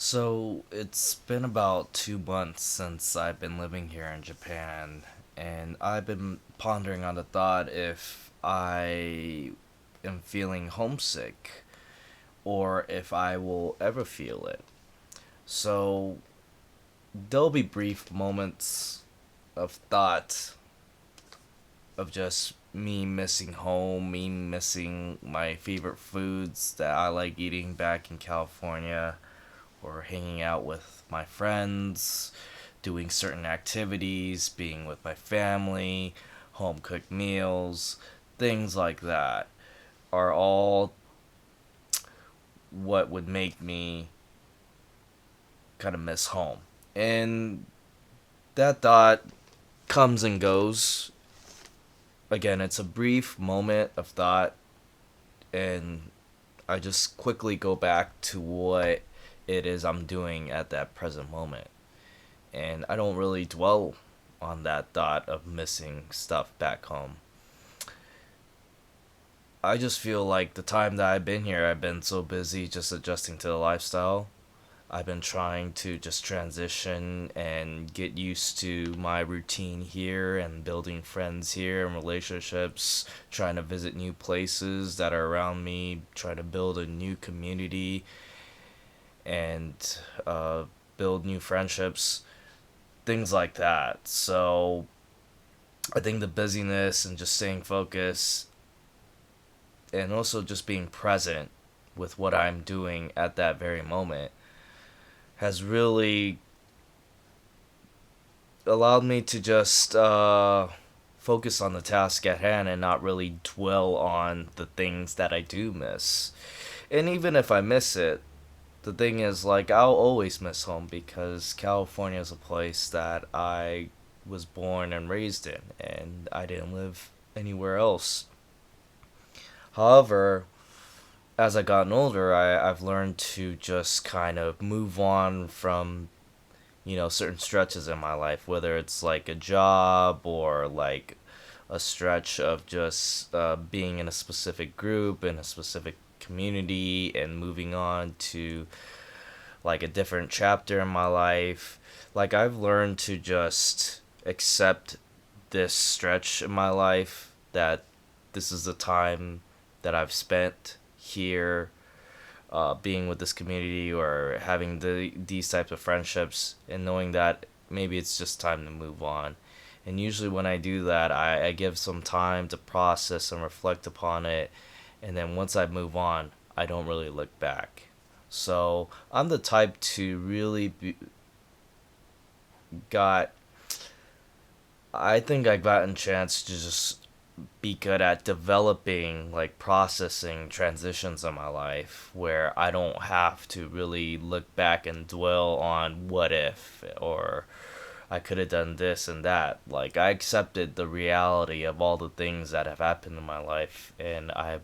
So it's been about 2 months since I've been living here in Japan, and I've been pondering on the thought if I am feeling homesick or if I will ever feel it. So there'll be brief moments of thought of just me missing home, me missing my favorite foods that I like eating back in California, or hanging out with my friends, doing certain activities, being with my family, home cooked meals, things like that are all what would make me kind of miss home. And that thought comes and goes. Again, it's a brief moment of thought, and I just quickly go back to what it is I'm doing at that present moment. And I don't really dwell on that thought of missing stuff back home. I just feel like the time that I've been here, I've been so busy just adjusting to the lifestyle. I've been trying to just transition and get used to my routine here and building friends here and relationships, trying to visit new places that are around me, trying to build a new community and build new friendships, things like that. So I think the busyness and just staying focused and also just being present with what I'm doing at that very moment has really allowed me to just focus on the task at hand and not really dwell on the things that I do miss. And even if I miss it, the thing is, like, I'll always miss home because California is a place that I was born and raised in, and I didn't live anywhere else. However, as I gotten older, I've learned to just kind of move on from, certain stretches in my life, whether it's like a job or like a stretch of just being in a specific group, in a specific community, and moving on to like a different chapter in my life. Like, I've learned to just accept this stretch in my life, that this is the time that I've spent here, being with this community or having these types of friendships, and knowing that maybe it's just time to move on. And usually when I do that, I give some time to process and reflect upon it, and then once I move on, I don't really look back. So I'm the type to really got. I think I gotten chance to just be good at developing, like, processing transitions in my life where I don't have to really look back and dwell on what if, or I could have done this and that. Like, I accepted the reality of all the things that have happened in my life, and I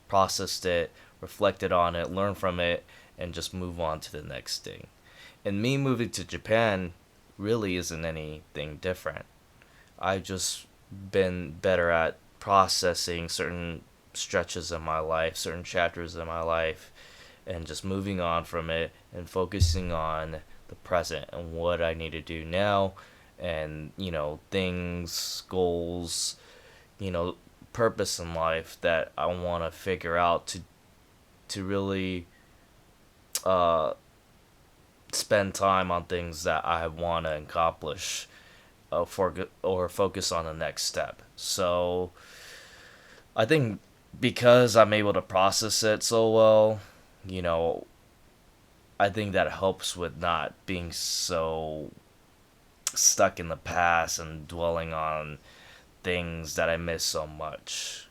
processed it, reflected on it, learned from it, and just move on to the next thing. And me moving to Japan really isn't anything different. I've just been better at processing certain stretches in my life, certain chapters in my life, and just moving on from it and focusing on the present and what I need to do now, and, things, goals, you know, purpose in life that I want to figure out to really uh, spend time on things that I want to accomplish, or focus on the next step. So I think because I'm able to process it so well, you know, I think that helps with not being so stuck in the past and dwelling on things that I miss so much.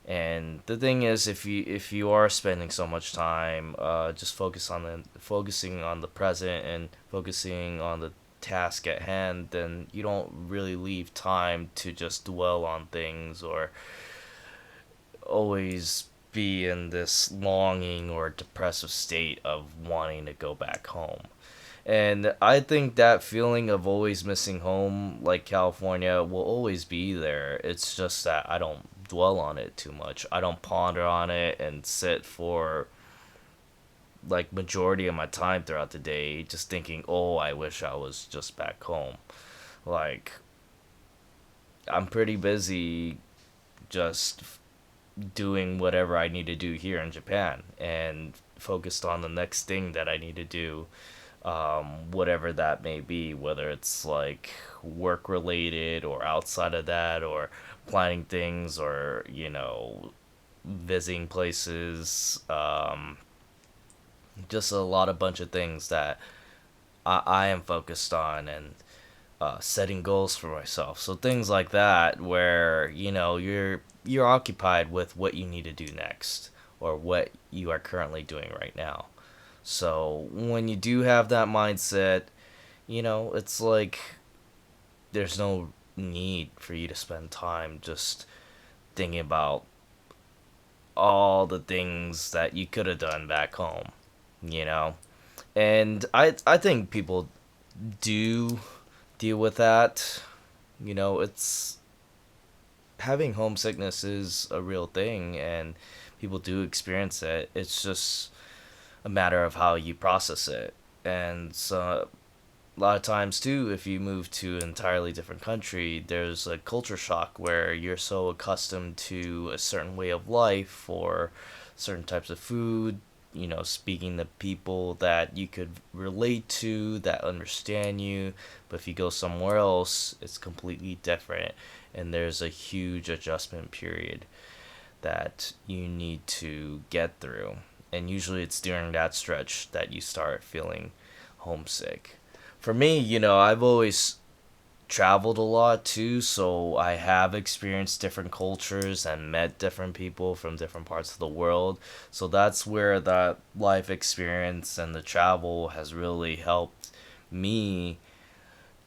And the thing is, if you are spending so much time, just focusing on the present and focusing on the task at hand, then you don't really leave time to just dwell on things or always be in this longing or depressive state of wanting to go back home. And I think that feeling of always missing home, like California, will always be there. It's just that I don't dwell on it too much. I don't ponder on it and sit for like majority of my time throughout the day just thinking, oh, I wish I was just back home. Like, I'm pretty busy just doing whatever I need to do here in Japan and focused on the next thing that I need to do, whatever that may be, whether it's like work related or outside of that, or planning things, or, visiting places, just a lot of bunch of things that I am focused on, and setting goals for myself. So things like that, where you're occupied with what you need to do next, or what you are currently doing right now. So when you do have that mindset, it's like there's no need for you to spend time just thinking about all the things that you could have done back home, you know? And I think people do deal with that. It's having homesickness is a real thing, and people do experience it. It's just a matter of how you process it. And so a lot of times too, if you move to an entirely different country, there's a culture shock where you're so accustomed to a certain way of life or certain types of food, speaking to people that you could relate to, that understand you. But if you go somewhere else, it's completely different, and there's a huge adjustment period that you need to get through. And usually it's during that stretch that you start feeling homesick. For me, I've always traveled a lot too, so I have experienced different cultures and met different people from different parts of the world. So that's where that life experience and the travel has really helped me,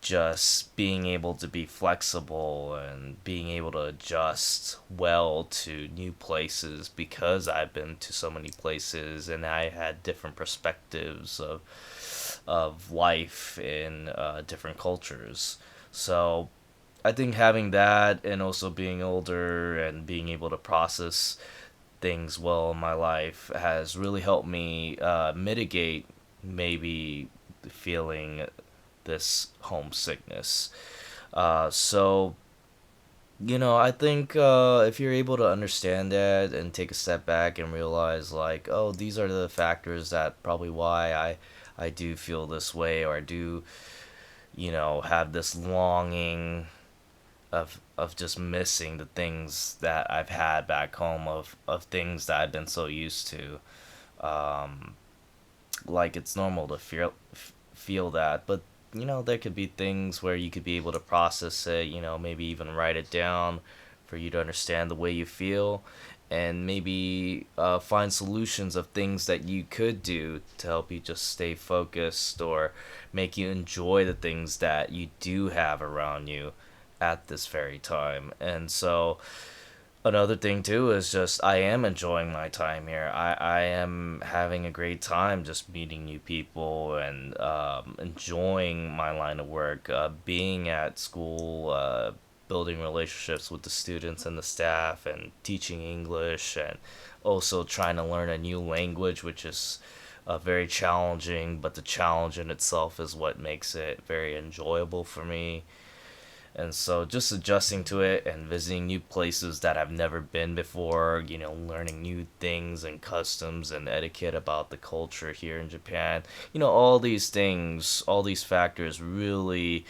just being able to be flexible and being able to adjust well to new places, because I've been to so many places and I had different perspectives of life in different cultures. So I think having that, and also being older and being able to process things well in my life, has really helped me mitigate maybe feeling this homesickness. So, I think if you're able to understand that and take a step back and realize, like, oh, these are the factors that probably why I do feel this way, or I do, have this longing of just missing the things that I've had back home, of things that I've been so used to. Um, like, it's normal to feel that, but there could be things where you could be able to process it, maybe even write it down for you to understand the way you feel, and maybe find solutions of things that you could do to help you just stay focused, or make you enjoy the things that you do have around you at this very time. And so another thing too is just I am enjoying my time here. I am having a great time just meeting new people, and enjoying my line of work, being at school, building relationships with the students and the staff, and teaching English, and also trying to learn a new language, which is very challenging, but the challenge in itself is what makes it very enjoyable for me. And so just adjusting to it and visiting new places that I've never been before, learning new things and customs and etiquette about the culture here in Japan. All these things, all these factors really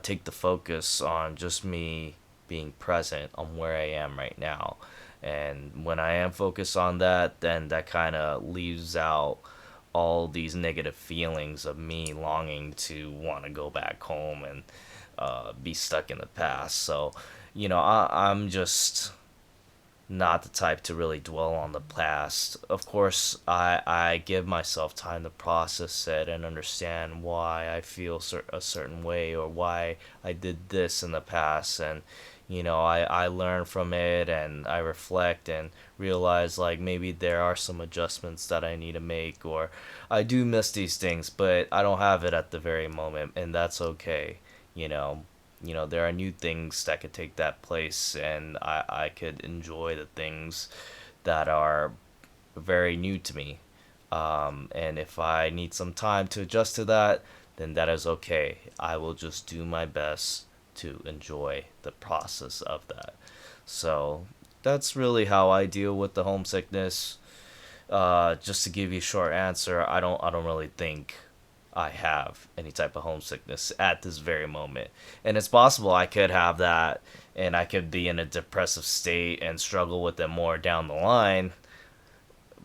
take the focus on just me being present on where I am right now. And when I am focused on that, then that kind of leaves out all these negative feelings of me longing to want to go back home and be stuck in the past. So, I'm just not the type to really dwell on the past. Of course, I give myself time to process it and understand why I feel a certain way, or why I did this in the past. And, I learn from it, and I reflect and realize, like, maybe there are some adjustments that I need to make, or I do miss these things, but I don't have it at the very moment, and that's okay. you know there are new things that could take that place, and I could enjoy the things that are very new to me. And if I need some time to adjust to that, then that is okay. I will just do my best to enjoy the process of that. So that's really how I deal with the homesickness. Just to give you a short answer, I don't really think I have any type of homesickness at this very moment. And it's possible I could have that and I could be in a depressive state and struggle with it more down the line.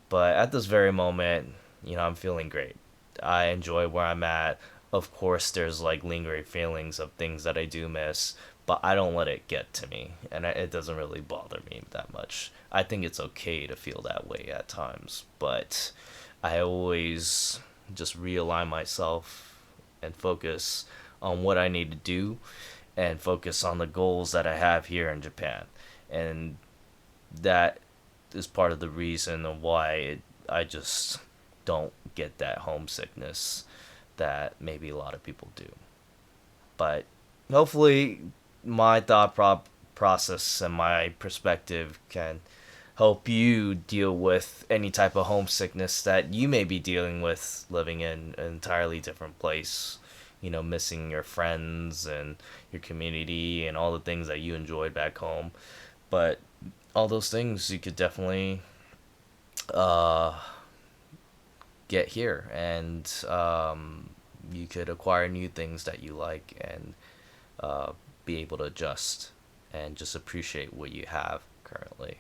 But at this very moment, I'm feeling great. I enjoy where I'm at. Of course, there's like lingering feelings of things that I do miss, but I don't let it get to me, and it doesn't really bother me that much. I think it's okay to feel that way at times, but I always just realign myself and focus on what I need to do and focus on the goals that I have here in Japan. And that is part of the reason of why I just don't get that homesickness that maybe a lot of people do. But hopefully, my process and my perspective can help you deal with any type of homesickness that you may be dealing with living in an entirely different place. Missing your friends and your community and all the things that you enjoyed back home. But all those things you could definitely uh, get here, and you could acquire new things that you like and be able to adjust and just appreciate what you have currently.